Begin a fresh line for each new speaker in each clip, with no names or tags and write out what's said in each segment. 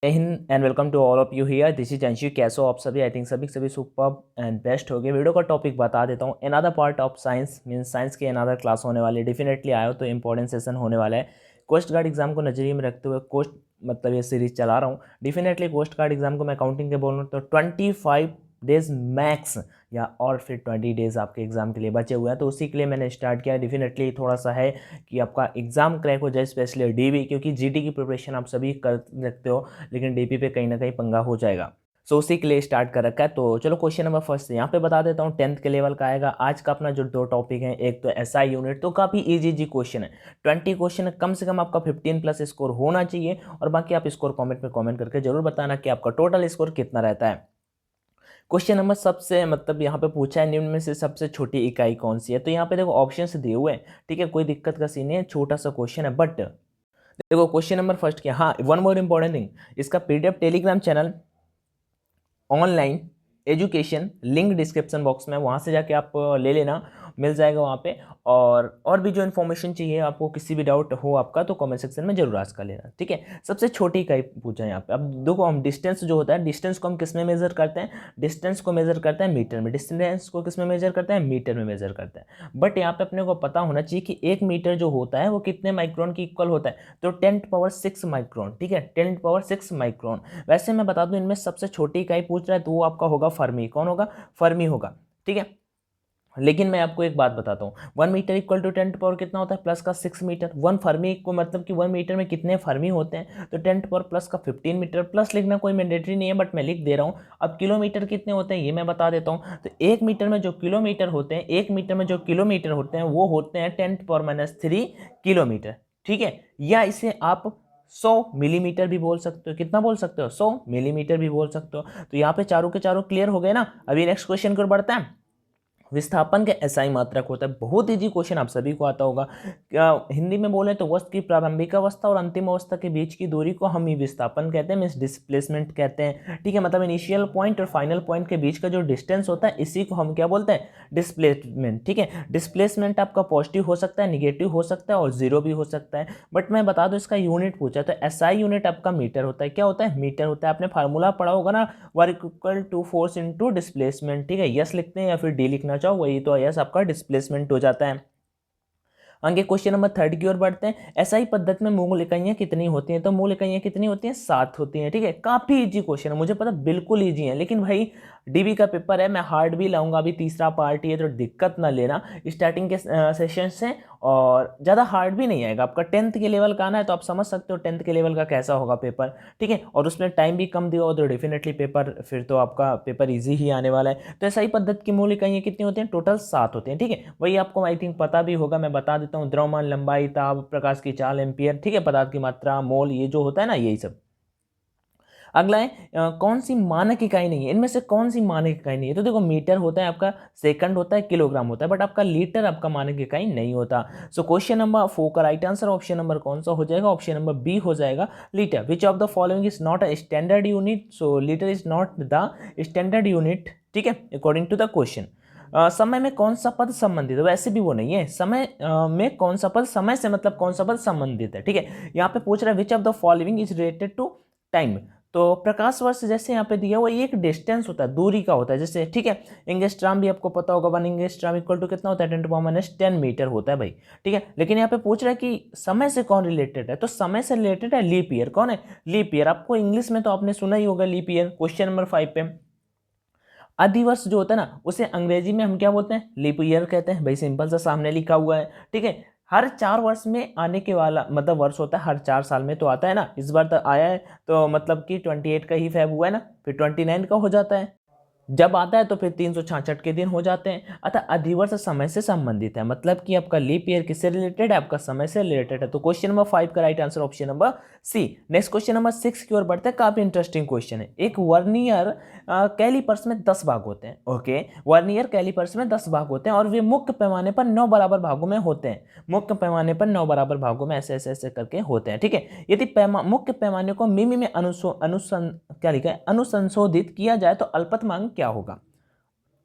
जय हिंद and welcome to all of you here. This is Anshu. कैसे हो आप सभी? आई थिंक सभी सुपर एंड बेस्ट हो गए। वीडियो का टॉपिक बता देता हूँ। Another part of science means science की अनदर क्लास होने वाली है। डेफिनेटली आयो तो इंपॉर्टेंट सेशन होने वाला है। कोस्ट गार्ड एग्जाम को नजरिए में रखते हुए कोस्ट मतलब ये सीरीज चला रहा हूँ। डेफिनेटली कोस्ट गार्ड एग्जाम को मैं काउंटिंग के बोलूँ तो 25 डेज मैक्स या और फिर 20 डेज आपके एग्जाम के लिए बचे हुए हैं, तो उसी के लिए मैंने स्टार्ट किया। डेफिनेटली थोड़ा सा है कि आपका एग्जाम क्रैक हो जाए, स्पेशली डीबी, क्योंकि जीडी की प्रिपरेशन आप सभी कर सकते हो लेकिन डीपी पे कहीं ना कहीं पंगा हो जाएगा। सो उसी के लिए स्टार्ट कर रखा है। तो चलो क्वेश्चन नंबर फर्स्ट यहाँ पे बता देता हूँ। 10th के लेवल का आएगा। आज का अपना जो दो टॉपिक है, एक तो एसआई यूनिट, तो काफ़ी इजी जी क्वेश्चन है। 20 क्वेश्चन है, कम से कम आपका 15+ स्कोर होना चाहिए। और बाकी आप स्कोर कॉमेंट में कॉमेंट करके जरूर बताना कि आपका टोटल स्कोर कितना रहता है। क्वेश्चन नंबर सबसे मतलब यहाँ पे पूछा है, निम्न में से सबसे छोटी इकाई कौन सी है? तो यहाँ पे देखो ऑप्शंस दिए हुए हैं, ठीक है, कोई दिक्कत का सीन नहीं है, छोटा सा क्वेश्चन है। बट देखो क्वेश्चन नंबर फर्स्ट क्या, हाँ वन मोर इंपॉर्टेंट थिंग, इसका PDF Telegram channel online education link description box में, वहाँ से जाके आप ले लेना, मिल जाएगा वहाँ पे। और भी जो इन्फॉर्मेशन चाहिए आपको, किसी भी डाउट हो आपका तो कमेंट सेक्शन में जरूर आस्क कर लेना, ठीक है। सबसे छोटी इकाई पूछा है यहाँ पे। अब देखो हम डिस्टेंस जो होता है, डिस्टेंस को हम किस में मेजर करते हैं? डिस्टेंस को मेजर करते हैं मीटर में। डिस्टेंस को किस में मेजर करते हैं? मीटर में मेजर करते हैं। बट यहाँ पे अपने को पता होना चाहिए कि 1 मीटर जो होता है वो कितने माइक्रोन की इक्वल होता है? तो 10⁻6 माइक्रोन, ठीक है, 10⁻6 माइक्रोन। वैसे मैं बता दूं, इनमें सबसे छोटी इकाई पूछ रहा है तो वो आपका होगा फर्मी। कौन होगा? फर्मी होगा, ठीक है। लेकिन मैं आपको एक बात बताता हूँ, 1 मीटर इक्वल टू 10 कितना होता है? प्लस का 6 मीटर। 1 फर्मी को मतलब कि 1 मीटर में कितने फर्मी होते हैं? तो 10 प्लस का 15 मीटर। प्लस लिखना कोई मैंडेटरी नहीं है बट मैं लिख दे रहा हूँ। अब किलोमीटर कितने होते हैं ये मैं बता देता हूँ। तो 1 मीटर में जो किलोमीटर होते हैं, 1 मीटर में जो किलोमीटर होते हैं वो होते हैं 10⁻³ किलोमीटर, ठीक है। या इसे आप 100 मिलीमीटर भी बोल सकते हो। कितना बोल सकते हो? 100 मिलीमीटर भी बोल सकते हो। तो यहाँ पे चारों के चारों क्लियर हो गए ना। अभी नेक्स्ट क्वेश्चन की ओर बढ़ते हैं। विस्थापन के एसआई मात्रक होता है। बहुत इजी क्वेश्चन, आप सभी को आता होगा। क्या हिंदी में बोले तो वस्तु की प्रारंभिक अवस्था और अंतिम अवस्था के बीच की दूरी को हम ही विस्थापन कहते हैं, मीन्स डिस्प्लेसमेंट कहते हैं, ठीक है। मतलब इनिशियल पॉइंट और फाइनल पॉइंट के बीच का जो डिस्टेंस होता है इसी को हम क्या बोलते हैं? डिस्प्लेसमेंट, ठीक है। डिस्प्लेसमेंट आपका पॉजिटिव हो सकता है, निगेटिव हो सकता है और जीरो भी हो सकता है। बट मैं बता दूं इसका यूनिट पूछा तो एसआई यूनिट आपका मीटर होता है। क्या होता है? मीटर होता है। आपने फार्मूला पढ़ा होगा ना, work equal to force into displacement, ठीक है। यस लिखते हैं या फिर डी लिखना चाहो वही तो यस आपका डिस्प्लेसमेंट हो जाता है। आगे क्वेश्चन नंबर 3 की ओर बढ़ते हैं। एसआई पद्धति में मूल इकाइयां कितनी होती हैं? तो मूल इकाइयां कितनी होती हैं? 7 होती हैं, ठीक है। काफी इजी क्वेश्चन है, मुझे पता बिल्कुल इजी है, लेकिन भाई डीबी का पेपर है, मैं हार्ड भी लाऊंगा। अभी तीसरा पार्ट ही है तो दिक्कत ना लेना स्टार्टिंग के सेशन से। और ज़्यादा हार्ड भी नहीं आएगा। आपका 10th के लेवल का आना है तो आप समझ सकते हो 10th के लेवल का कैसा होगा पेपर, ठीक है। और उसमें टाइम भी कम दिया हो तो डेफिनेटली पेपर फिर तो आपका पेपर इजी ही आने वाला है। तो एसआई पद्धति की मूल इकाइयां कितनी होती हैं? टोटल 7 होती हैं, ठीक है। वही आपको आई थिंक पता भी होगा, मैं बता देता हूँ। द्रव्यमान, लंबाई, ताप, प्रकाश की चाल, एम्पियर, ठीक है, पदार्थ की मात्रा, मोल, ये जो होता है ना, यही सब। अगला है कौन सी मानक इकाई नहीं है? इनमें से कौन सी मानक इकाई नहीं है? तो देखो मीटर होता है आपका, सेकंड होता है, किलोग्राम होता है, बट आपका लीटर आपका मानक इकाई नहीं होता। सो क्वेश्चन नंबर 4 का राइट आंसर ऑप्शन नंबर कौन सा हो जाएगा? ऑप्शन नंबर बी हो जाएगा, litre. Which of the following is not a standard unit? So litre is not the standard unit, ठीक है, अकॉर्डिंग टू द क्वेश्चन। समय में कौन सा पद संबंधित है? वैसे भी वो नहीं है। समय में कौन सा पद, समय से मतलब कौन सा पद संबंधित है, ठीक है। यहाँ पे पूछ रहा है which of the following is related to time. तो प्रकाश वर्ष जैसे यहाँ पे दिया हुआ, ये एक डिस्टेंस होता है, दूरी का होता है जैसे, ठीक है। एंगस्ट्राम भी आपको पता होगा, 1 एंगस्ट्राम इक्वल टू कितना होता है? 10⁻10 मीटर होता है भाई, ठीक है। लेकिन यहाँ पे पूछ रहा है कि समय से कौन रिलेटेड है? तो समय से रिलेटेड है लीप ईयर। कौन है? Leap year. आपको इंग्लिश में तो आपने सुना ही होगा लीप ईयर। क्वेश्चन नंबर 5 पे अधिवर्ष जो होता है ना, उसे अंग्रेजी में हम क्या बोलते हैं? लीप ईयर कहते हैं भाई, सिंपल सा सामने लिखा हुआ है, ठीक है। हर 4 वर्ष में आने के वाला मतलब वर्ष होता है, हर 4 साल में तो आता है ना। इस बार तो आया है तो मतलब कि 28 का ही फैब हुआ है ना, फिर 29 का हो जाता है। जब आता है तो फिर 366 के दिन हो जाते हैं। अतः अधिवर्ष समय से संबंधित है, मतलब कि आपका लीप ईयर किससे रिलेटेड है? आपका समय से रिलेटेड है। तो क्वेश्चन नंबर 5 का right answer option number C. Next question number 6 की ओर बढ़ते हैं। काफी इंटरेस्टिंग क्वेश्चन है। एक वर्नियर कैलिपर्स में 10 भाग होते हैं, ओके। वर्नियर कैलिपर्स में 10 भाग होते हैं और वे मुख्य पैमाने पर 9 बराबर भागों में होते हैं। मुख्य पैमाने पर 9 बराबर भागों में ऐसे ऐसे ऐसे करके होते हैं, ठीक है। यदि मुख्य पैमाने को मिमी में क्या लिखा है? अनुसंशोधित किया जाए तो अल्पतमांक क्या होगा?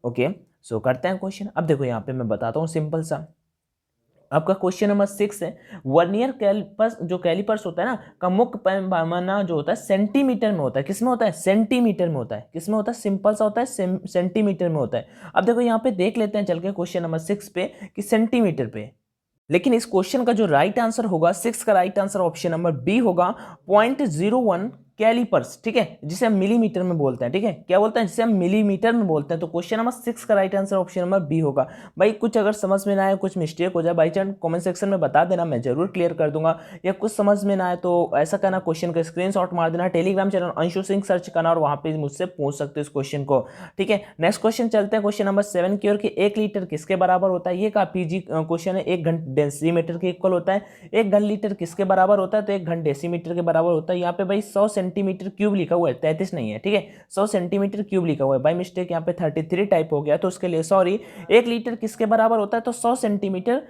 ओके, सो करते हैं क्वेश्चन। अब देखो यहाँ पे मैं बताता हूँ सिंपल सा। आपका क्वेश्चन नंबर 6 है, वर्नियर कैलिपर्स, जो कैलिपर्स होता है ना, का मुख्य पैमाना जो होता है सेंटीमीटर में होता है। किस में होता है? सेंटीमीटर में होता है। किस में होता है? सिंपल सा होता है, सेंटीमीटर में होता है। अब देखो यहाँ पे देख लेते हैं चल के क्वेश्चन नंबर 6 पे कि सेंटीमीटर पे, लेकिन इस क्वेश्चन का जो राइट आंसर होगा 6 का right answer option number B होगा, 0.01 कैलिपर्स, ठीक है, जिसे हम मिलीमीटर में बोलते हैं। ठीक है, क्या बोलते हैं? जिसे हम मिलीमीटर में बोलते हैं। तो क्वेश्चन नंबर 6 का right answer option number B होगा। भाई कुछ अगर समझ में ना आए, कुछ मिस्टेक हो जाए, बाई चांस कमेंट सेक्शन में बता देना, मैं जरूर क्लियर कर दूंगा। या कुछ समझ में ना आए तो ऐसा करना, क्वेश्चन का स्क्रीनशॉट मार देना, Telegram channel Anshu Singh search करना और वहां पे मुझसे पूछ सकते हो इस क्वेश्चन को। ठीक है, नेक्स्ट क्वेश्चन चलते हैं क्वेश्चन नंबर 7 की ओर कि 1 लीटर किसके बराबर होता है। ये काफी इजी क्वेश्चन है। 1 घन डेसीमीटर के इक्वल होता है। 1 घन लीटर किसके बराबर होता है? तो 1 घन डेसीमीटर के बराबर होता है। यहाँ पे भाई 100 सेंटीमीटर क्यूब लिखा हुआ है, 33 नहीं है। ठीक है, 100 सेंटीमीटर क्यूब लिखा हुआ है, बाई मिस्टेक यहाँ पे 33 टाइप हो गया, तो उसके लिए सॉरी। 1 लीटर किसके बराबर होता है? तो 100 सेंटीमीटर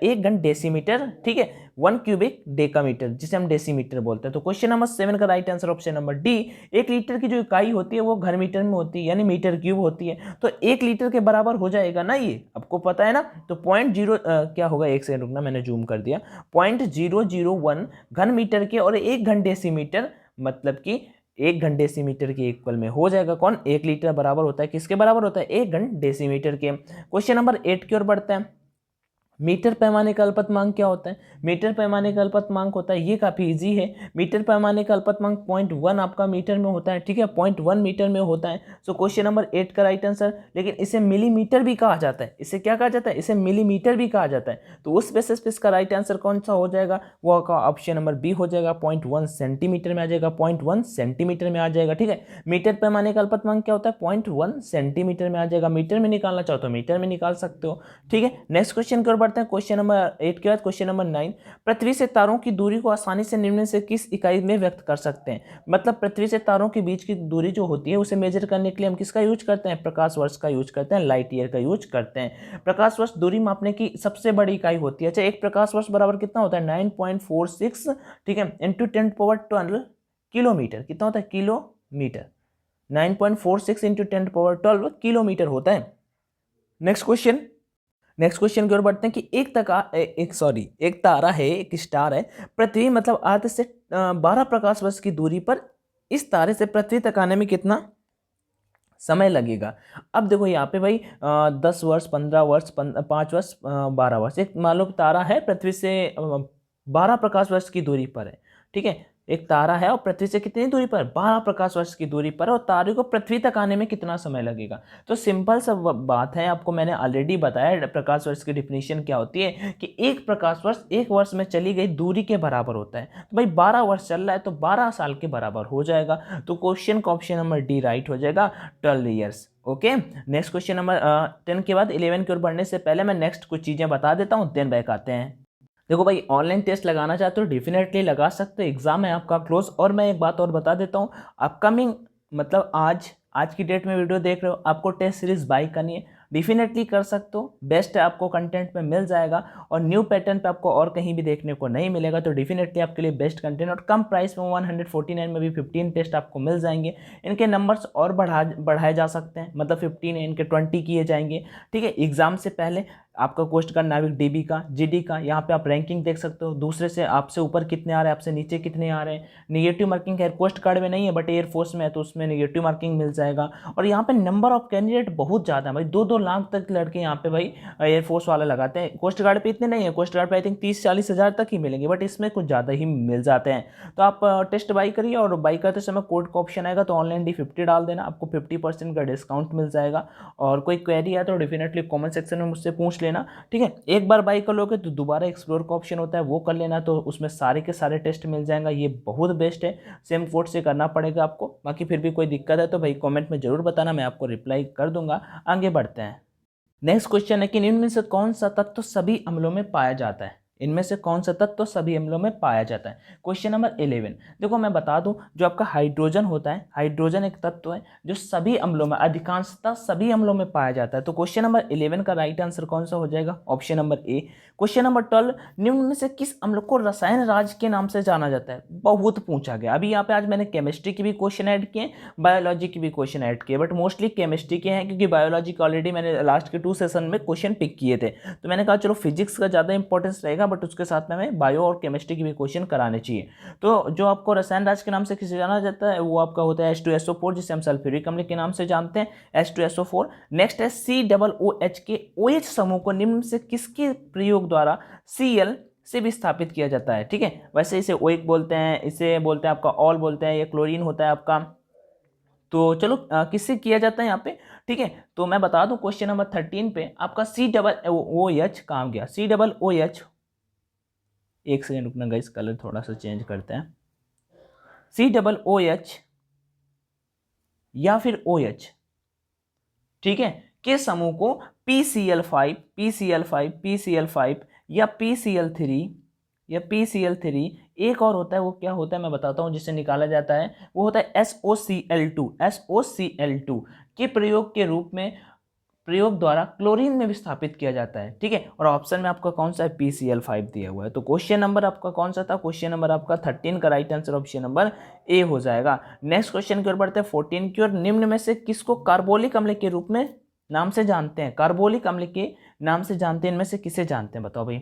1 घन डेसीमीटर, ठीक है, 1 क्यूबिक डेकामीटर, जिसे हम डेसीमीटर बोलते हैं। तो क्वेश्चन नंबर 7 का right answer option number D. 1 litre की जो इकाई होती है वो घन मीटर में होती है, यानी मीटर क्यूब होती है। तो 1 लीटर के बराबर हो जाएगा ना, ये आपको पता है ना। तो 0.0 क्या होगा, एक सेकंड रुकना, मैंने जूम कर दिया। 0.001 घन मीटर के और 1 घन डेसीमीटर, मतलब कि 1 घन डेसीमीटर के इक्वल में हो जाएगा कौन? 1 लीटर बराबर होता है किसके बराबर होता है? 1 घन डेसीमीटर के। क्वेश्चन नंबर 8 की ओर बढ़ते हैं। मीटर पैमाने का अल्पतमांक क्या होता है? मीटर पैमाने का अल्पतमांक होता है, ये काफ़ी इजी है। मीटर पैमाने का अल्पतमांक 0.1 आपका मीटर में होता है। ठीक है, 0.1 मीटर में होता है। सो क्वेश्चन नंबर 8 का राइट आंसर। लेकिन इसे मिलीमीटर भी कहा जाता है। इसे क्या कहा जाता है? इसे मिलीमीटर भी कहा जाता है। तो उस बेसिस पे इसका राइट आंसर कौन सा हो जाएगा? वो का ऑप्शन नंबर बी हो जाएगा, 0.1 सेंटीमीटर में आ जाएगा। 0.1 सेंटीमीटर में आ जाएगा। ठीक है, मीटर पैमाने का अल्पतमांक क्या होता है? 0.1 सेंटीमीटर में आ जाएगा। मीटर में निकालना चाहो तो मीटर में निकाल सकते हो। ठीक है, नेक्स्ट क्वेश्चन की ओर बढ़ते हैं। क्वेश्चन नंबर 8 के बाद क्वेश्चन नंबर 9, पृथ्वी से तारों की दूरी को आसानी से निम्न से किस इकाई में व्यक्त कर सकते हैं? मतलब पृथ्वी से तारों के बीच की दूरी जो होती है उसे मेजर करने के लिए हम किसका यूज करते हैं? प्रकाश वर्ष का यूज करते हैं, लाइट ईयर का यूज करते हैं। प्रकाश वर्ष दूरी मापने की सबसे बड़ी इकाई होती है। अच्छा, एक प्रकाश वर्ष बराबर कितना होता है? 9.46, ठीक है, इंटू 10⁻12 किलोमीटर। कितना होता है? किलोमीटर। 9.46 इंटू 10⁻12 किलोमीटर होता है। नेक्स्ट क्वेश्चन की ओर बढ़ते हैं कि एक तारा है, एक स्टार है, पृथ्वी मतलब अर्थ से 12 प्रकाश वर्ष की दूरी पर। इस तारे से पृथ्वी तक आने में कितना समय लगेगा? अब देखो यहाँ पे भाई 10 वर्ष, 15 वर्ष, 5 वर्ष, 12 वर्ष। एक मान लो तारा है, पृथ्वी से 12 प्रकाश वर्ष की दूरी पर है। ठीक है, एक तारा है और पृथ्वी से कितनी दूरी पर? 12 प्रकाश वर्ष की दूरी पर। और तारे को पृथ्वी तक आने में कितना समय लगेगा? तो सिंपल सा बात है, आपको मैंने ऑलरेडी बताया प्रकाश वर्ष की डिफिनीशन क्या होती है कि एक प्रकाश वर्ष 1 वर्ष में चली गई दूरी के बराबर होता है। तो भाई 12 वर्ष चल रहा है तो 12 साल के बराबर हो जाएगा। तो क्वेश्चन का ऑप्शन नंबर डी राइट हो जाएगा, 12 years. Okay, next question number 10 के बाद 11 की ओर बढ़ने से पहले मैं नेक्स्ट कुछ चीज़ें बता देता हूँ, देन बैक आते हैं। देखो भाई, ऑनलाइन टेस्ट लगाना चाहते हो डेफिनेटली लगा सकते हो, एग्जाम है आपका क्लोज। और मैं एक बात और बता देता हूँ, अपकमिंग मतलब आज की डेट में वीडियो देख रहे हो, आपको टेस्ट सीरीज बाई करनी है, डेफिनेटली कर सकते हो। बेस्ट है, आपको कंटेंट में मिल जाएगा और न्यू पैटर्न पे आपको और कहीं भी देखने को नहीं मिलेगा। तो डेफिनेटली आपके लिए बेस्ट कंटेंट और कम प्राइस में 149 में भी 15 टेस्ट आपको मिल जाएंगे। इनके नंबर्स और बढ़ाए जा सकते हैं, मतलब 15 है, इनके 20 किए जाएंगे। ठीक है, एग्जाम से पहले आपका कोस्ट का नाविक डीबी का, जीडी का, यहाँ पे आप रैंकिंग देख सकते हो, दूसरे से आपसे ऊपर कितने आ रहे हैं, आपसे नीचे कितने आ रहे हैं। निगेटिव मार्किंग है, कोस्ट गार्ड में नहीं है बट एयरफोर्स में है तो उसमें निगेटिव मार्किंग मिल जाएगा। और यहाँ पे नंबर ऑफ कैंडिडेट बहुत ज़्यादा है भाई, 2-2 लाख तक लड़के यहाँ पे भाई एयरफोर्स वाले लगाते हैं। कोस्ट गार्ड पे इतने नहीं है, कोस्ट गार्ड पे आई थिंक 30-40 हज़ार तक ही मिलेंगे, बट इसमें कुछ ज़्यादा ही मिल जाते हैं। तो आप टेस्ट बाई करिए और बाई करते समय कोड का ऑप्शन आएगा तो ऑनलाइन D50 डाल देना, आपको 50% का डिस्काउंट मिल जाएगा। और कोई क्वेरी है तो डेफिनेटली कॉमेंट सेक्शन में मुझसे पूछ लेना। ठीक है, एक बार बाई कर लोगे तो दोबारा एक्सप्लोर का ऑप्शन होता है, वो कर लेना, तो उसमें सारे के सारे टेस्ट मिल जाएगा। ये बहुत बेस्ट है, सेम कोड से करना पड़ेगा आपको। बाकी फिर भी कोई दिक्कत है तो भाई कमेंट में जरूर बताना, मैं आपको रिप्लाई कर दूंगा। आगे बढ़ते हैं। नेक्स्ट क्वेश्चन है कि निम्न में से कौन सा तत्व सभी अम्लों में पाया जाता है? इनमें से कौन सा तत्व सभी अम्लों में पाया जाता है? क्वेश्चन नंबर 11, देखो मैं बता दूं, जो आपका हाइड्रोजन होता है, हाइड्रोजन एक तत्व है जो सभी अम्लों में, अधिकांशतः सभी अम्लों में पाया जाता है। तो क्वेश्चन नंबर 11 का राइट आंसर कौन सा हो जाएगा? Option number A. Question number 12, निम्न में से किस अम्ल को रसायन राज के नाम से जाना जाता है? बहुत पूछा गया। अभी यहाँ पे आज मैंने केमिस्ट्री की भी क्वेश्चन ऐड किए, बायोलॉजी की भी क्वेश्चन ऐड किए, बट मोस्टली केमिस्ट्री के हैं क्योंकि बायोलॉजी के ऑलरेडी मैंने लास्ट के 2 सेशन में क्वेश्चन पिक किए थे। तो मैंने कहा चलो फिजिक्स का ज़्यादा इंपॉर्टेंस रहेगा, बट उसके साथ में हमें बायो और केमिस्ट्री की भी क्वेश्चन कराने चाहिए। तो जो आपको रसायन राज के नाम से किसे जाना जाता है वो आपका होता है H2SO4, जिसे हम सल्फ्यूरिक अम्ल के नाम से जानते हैं, H2SO4। नेक्स्ट है COOH के OH समूह को निम्न से किसके प्रयोग द्वारा Cl से भी स्थापित किया जाता है? ठीक है, वैसे इसे ओइक बोलते हैं, इसे बोलते हैं आपका ऑल बोलते हैं, या क्लोरीन होता है आपका। तो चलो किससे किया जाता है यहाँ पे? ठीक है, तो मैं बता दूं क्वेश्चन नंबर 13 पे आपका COOH काम गया। COOH, एक सेकेंड रुकना गाइस, कलर थोड़ा सा चेंज करते हैं। COOH या फिर OH, ठीक है, के समूह को PCl5 या PCl3 एक और होता है, वो क्या होता है मैं बताता हूं, जिससे निकाला जाता है, वो होता है SOCl2 के प्रयोग के रूप में, प्रयोग द्वारा क्लोरीन में विस्थापित किया जाता है। ठीक है, और ऑप्शन में आपका कौन सा है? PCl5 दिया हुआ है। तो क्वेश्चन नंबर आपका कौन सा था? क्वेश्चन नंबर आपका 13 का right answer option number A हो जाएगा। नेक्स्ट क्वेश्चन की ओर बढ़ते हैं 14 की ओर। निम्न में से किसको कार्बोलिक अम्ल के रूप में नाम से जानते हैं? कार्बोलिक अम्ल के नाम से जानते हैं, इनमें से किसे जानते हैं बताओ भाई?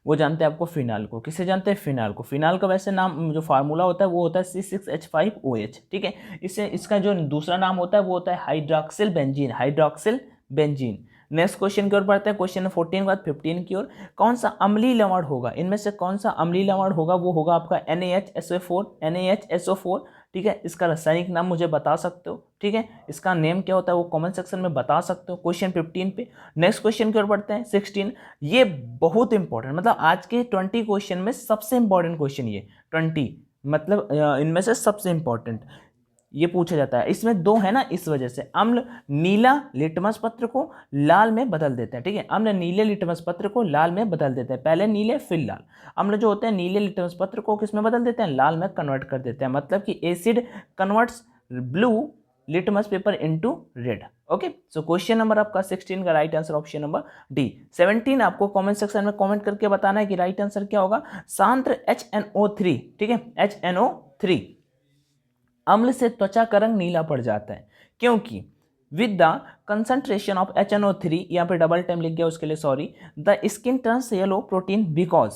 वो जानते हैं आपको फिनाल को। किसे जानते हैं? फिनाल को। फिनाल का वैसे नाम जो फार्मूला होता है वो होता है C6H5OH। ठीक है, इससे इसका जो दूसरा नाम होता है वो होता है hydroxyl benzene, hydroxyl benzene. Next question की ओर बढ़ते हैं, क्वेश्चन 14 के बाद 15 की ओर। कौन सा अम्लीय लवण होगा? इनमें से कौन सा अम्लीय लवण होगा? वो होगा आपका NaHSO4। ठीक है, इसका रासायनिक नाम मुझे बता सकते हो। ठीक है, इसका नेम क्या होता है वो कमेंट सेक्शन में बता सकते हो क्वेश्चन 15 पे। नेक्स्ट क्वेश्चन की ओर बढ़ते हैं 16। ये बहुत इंपॉर्टेंट, मतलब आज के 20 क्वेश्चन में सबसे इंपॉर्टेंट क्वेश्चन ये 20, मतलब इनमें से सबसे इंपॉर्टेंट ये पूछा जाता है। इसमें दो है ना, इस वजह से अम्ल नीला लिटमस पत्र को लाल में बदल देते हैं। ठीक है, अम्ल नीले लिटमस पत्र को लाल में बदल देते हैं, पहले नीले फिर लाल। अम्ल जो होते हैं नीले लिटमस पत्र को किस में बदल देते हैं? लाल में कन्वर्ट कर देते हैं, मतलब कि acid converts blue litmus paper into red. Okay, so question number आपका 16 का right answer option number D. 17 आपको कमेंट सेक्शन में कमेंट करके बताना है कि राइट आंसर क्या होगा। सांद्र HNO3, ठीक है, HNO3 अम्ल से त्वचा का रंग नीला पड़ जाता है, क्योंकि with the concentration of HNO3, यहाँ पे डबल टाइम लिख गया उसके लिए sorry, the skin turns yellow protein because.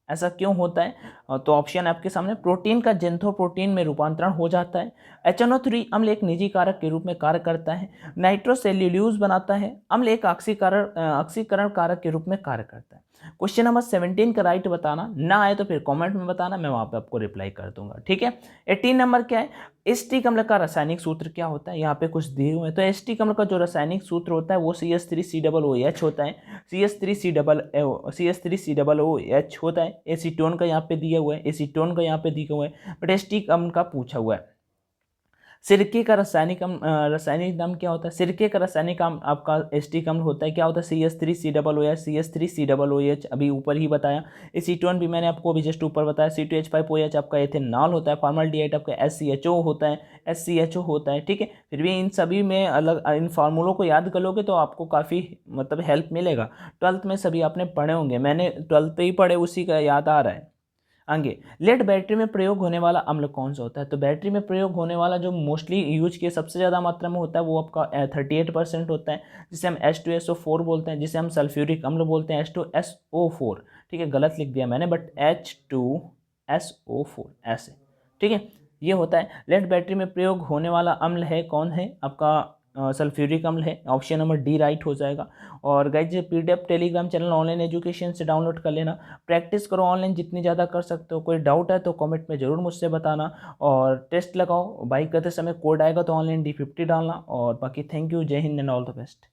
ऐसा क्यों होता है? तो ऑप्शन आपके सामने, प्रोटीन का जेंथोप्रोटीन में रूपांतरण हो जाता है, HNO3 अम्ल एक निजी कारक के रूप में कार्य करता है, नाइट्रोसेल्यूलोज बनाता है, अम्ल एक ऑक्सीकरण कारक के रूप में कार्य करता है। क्वेश्चन नंबर 17 का राइट बताना, ना आए तो फिर कमेंट में बताना, मैं वहां पे आपको रिप्लाई कर दूंगा। ठीक है, 18 नंबर क्या है? एस्टिक अम्ल का रासायनिक सूत्र क्या होता है? यहाँ पे कुछ दिए हुए हैं। तो एस्टिक अम्ल का जो रासायनिक सूत्र होता है वो CH3COOH होता है। CH3COOH होता है। एसीटोन का यहाँ पे दिया हुआ है, एसीटोन का यहाँ पे दिया हुआ है, बट एस्टिक अम्ल का पूछा हुआ है। सिरके का रासायनिक नाम क्या होता है? सिरके का रासायनिक आपका एस्टिक अम्ल होता है, क्या होता है? CH3COOH अभी ऊपर ही बताया। एसीटोन भी मैंने आपको अभी जस्ट ऊपर बताया। C2H5OH आपका एथेनॉल होता है। फॉर्मल्डिहाइड आपका SCHO होता है। ठीक है, फिर भी इन सभी में अलग इन फार्मूलों को याद कर लोगे तो आपको काफ़ी मतलब हेल्प मिलेगा। 12th में सभी आपने पढ़े होंगे, मैंने 12th पे ही पढ़े, उसी का याद आ रहा है। आगे, लेड बैटरी में प्रयोग होने वाला अम्ल कौन सा होता है? तो बैटरी में प्रयोग होने वाला जो मोस्टली यूज किया सबसे ज़्यादा मात्रा में होता है वो आपका 38% होता है, जिसे हम H2SO4 बोलते हैं, जिसे हम सल्फ्यूरिक अम्ल बोलते हैं, H2SO4। ठीक है, गलत लिख दिया मैंने, बट H2SO4 ऐसे। ठीक है, ये होता है। लेड बैटरी में प्रयोग होने वाला अम्ल है कौन है? आपका सल्फ्यूरिक अम्ल है। ऑप्शन नंबर डी राइट हो जाएगा। और guys PDF Telegram channel online education से डाउनलोड कर लेना, प्रैक्टिस करो ऑनलाइन जितनी ज़्यादा कर सकते हो। कोई डाउट है तो कमेंट में ज़रूर मुझसे बताना, और टेस्ट लगाओ, बाई करते समय कोड आएगा तो ऑनलाइन D50 डालना। और बाकी थैंक यू, जय हिंद एंड ऑल द बेस्ट।